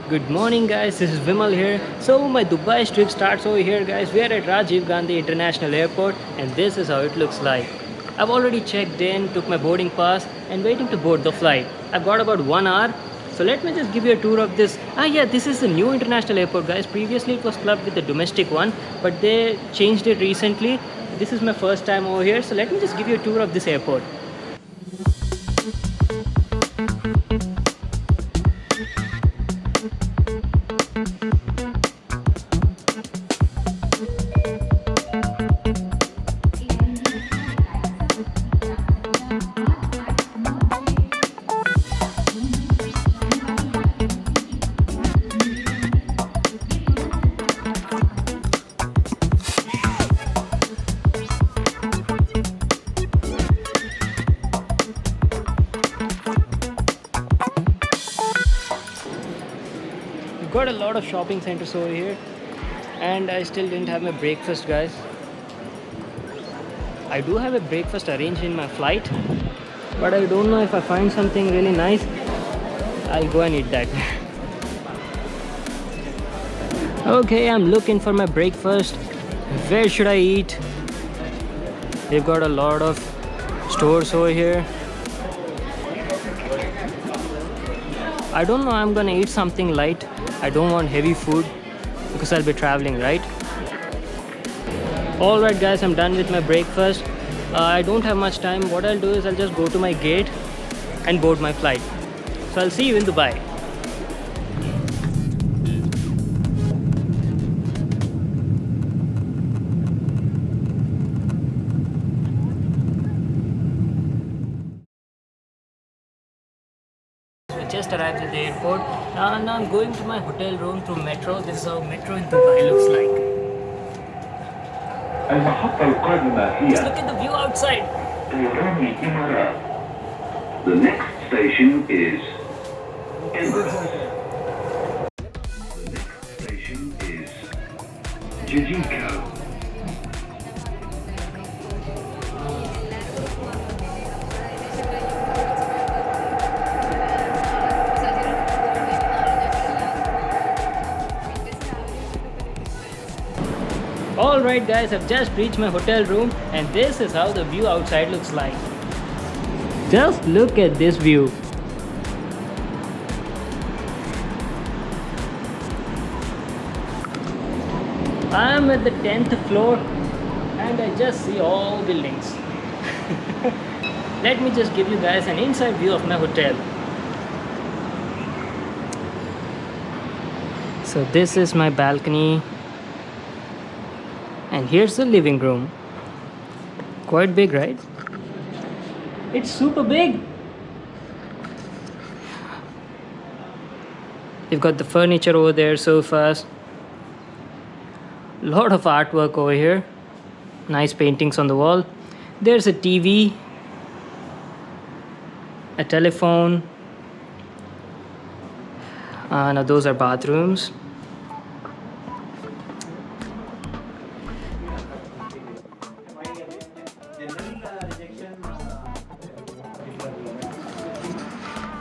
Good morning, guys. This is Vimal here. So, my Dubai trip starts over here, guys. We are at Rajiv Gandhi International Airport, and this is how it looks like. I've already checked in, took my boarding pass, and waiting to board the flight. I've got about 1 hour. So, let me just give you a tour of this. Yeah, this is the new international airport, guys. Previously, it was clubbed with the domestic one, but they changed it recently. This is my first time over here, so let me just give you a tour of this airport. We've got a lot of shopping centers over here, and I still didn't have my breakfast, guys. I do have a breakfast arranged in my flight, but I don't know if I find something really nice, I'll go and eat that. Okay, I'm looking for my breakfast. Where should I eat? They've got a lot of stores over here. I don't know, I'm gonna eat something light. I don't want heavy food because I'll be traveling, right? Alright, guys, I'm done with my breakfast. I don't have much time. What I'll do is I'll just go to my gate and board my flight. So I'll see you in Dubai. I just arrived at the airport. Now I'm going to my hotel room through metro. This is how metro in Dubai looks like. المحطة القادمة Just هي look at the view outside. طيران الإمارات. The next station is Emirates. The next station is Jijiko. Alright, guys, I've just reached my hotel room, and this is how the view outside looks like. Just look at this view. I'm at the 10th floor and I just see all buildings. Let me just give you guys an inside view of my hotel. So this is my balcony, and here's the living room. Quite big, right? It's super big. You've got the furniture over there, sofas. Lot of artwork over here. Nice paintings on the wall. There's a TV, a telephone. Now those are bathrooms.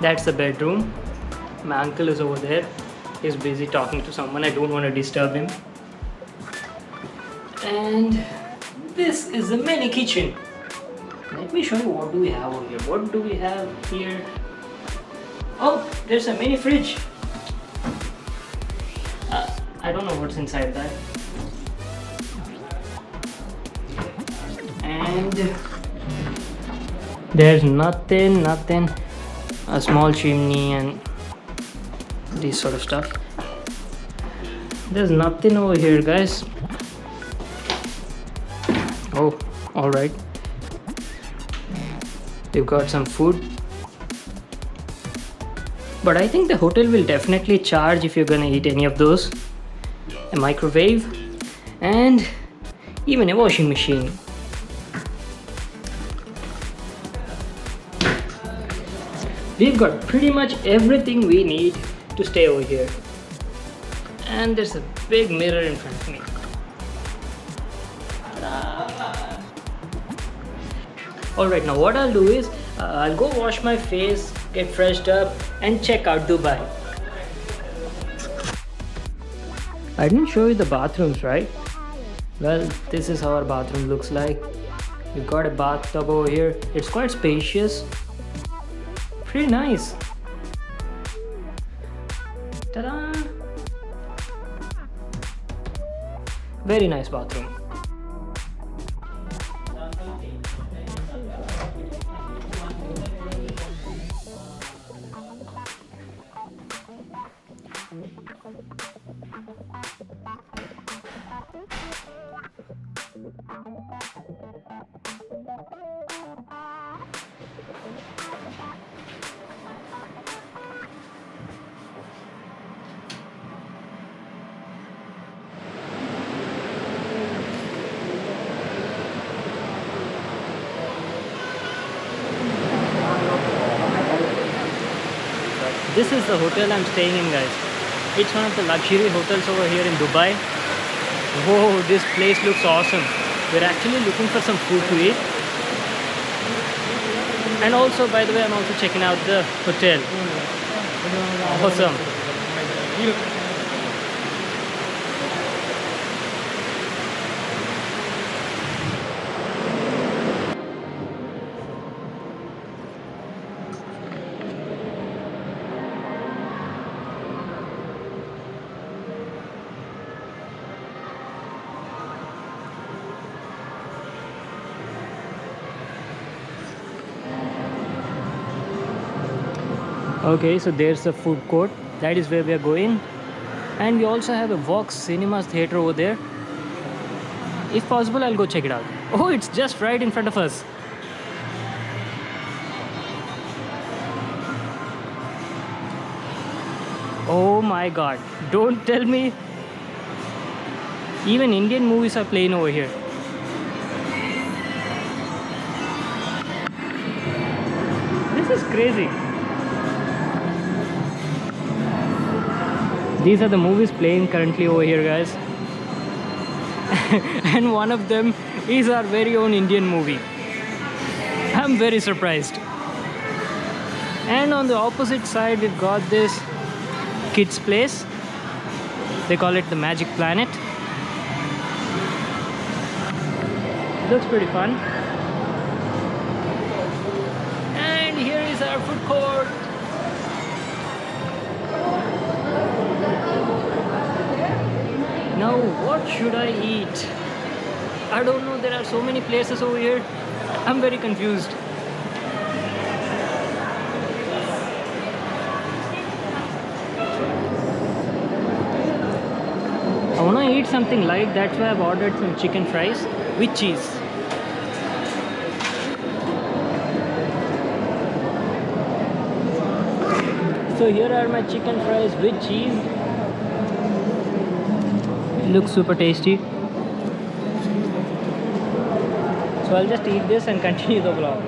That's the bedroom. My uncle is over there. He's busy talking to someone. I don't want to disturb him. And this is the mini kitchen. Let me show you what do we have over here. What do we have here? Oh, there's a mini fridge. I don't know what's inside that. And there's nothing. A small chimney and this sort of stuff. There's nothing over here, guys. Oh, alright. We've got some food. But I think the hotel will definitely charge if you're gonna eat any of those. A microwave and even a washing machine. We've got pretty much everything we need to stay over here. And there's a big mirror in front of me. Alright, now what I'll do is I'll go wash my face, get freshed up and check out Dubai. I didn't show you the bathrooms, right? Well, this is how our bathroom looks like. We've got a bathtub over here. It's quite spacious. Pretty nice. Ta-da! Very nice bathroom. This is the hotel I'm staying in, guys. It's one of the luxury hotels over here in Dubai. Whoa, this place looks awesome. We're actually looking for some food to eat. And also, by the way, I'm also checking out the hotel. Awesome. Okay, so there's the food court. That is where we are going. And we also have a Vox Cinemas theater over there. If possible, I'll go check it out. Oh, it's just right in front of us. Oh my god, don't tell me. Even Indian movies are playing over here. This is crazy. These are the movies playing currently over here, guys. And one of them is our very own Indian movie. I'm very surprised. And on the opposite side, we've got this kids place. They call it the Magic Planet. Looks pretty fun. And here is our food court. Now, what should I eat? I don't know, there are so many places over here. I'm very confused. I want to eat something light, that's why I've ordered some chicken fries with cheese. So here are my chicken fries with cheese. Looks super tasty. So I'll just eat this and continue the vlog.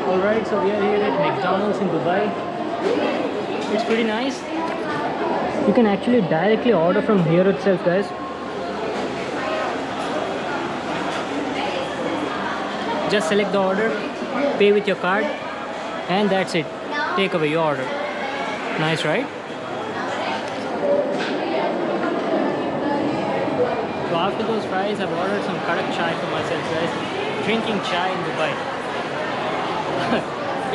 Alright, so we are here at McDonald's in Dubai. It's pretty nice. You can actually directly order from here itself, guys. Just select the order, pay with your card, and that's it. Take away your order. Nice, right? So after those fries, I've ordered some kadak chai for myself, guys. Drinking chai in Dubai.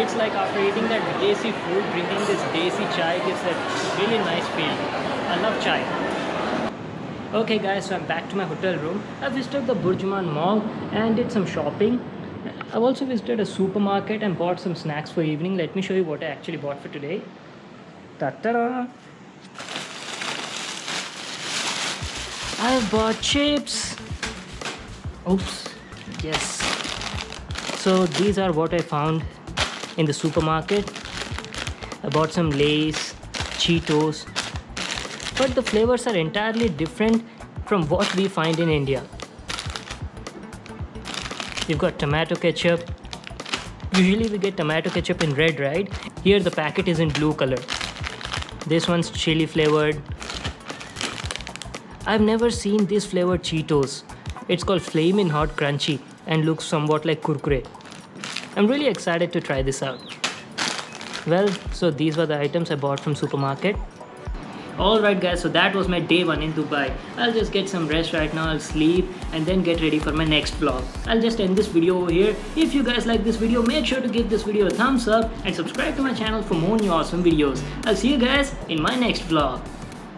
It's like after eating that desi food, drinking this desi chai gives that really nice feel. I love chai. Okay guys, so I'm back to my hotel room. I visited the Burjuman Mall and did some shopping. I've also visited a supermarket and bought some snacks for evening. Let me show you what I actually bought for today. Ta-ta-da! I've bought chips. Oops. Yes. So these are what I found in the supermarket. I bought some Lay's, Cheetos, but the flavors are entirely different from what we find in India. You've got tomato ketchup. Usually we get tomato ketchup in red, right? Here the packet is in blue color. This one's chili flavored. I've never seen this flavored Cheetos. It's called Flamin' Hot Crunchy and looks somewhat like Kurkure. I'm really excited to try this out. Well, so these were the items I bought from supermarket. Alright guys, so that was my day 1 in Dubai. I'll just get some rest right now, I'll sleep and then get ready for my next vlog. I'll just end this video over here. If you guys like this video, make sure to give this video a thumbs up and subscribe to my channel for more new awesome videos. I'll see you guys in my next vlog.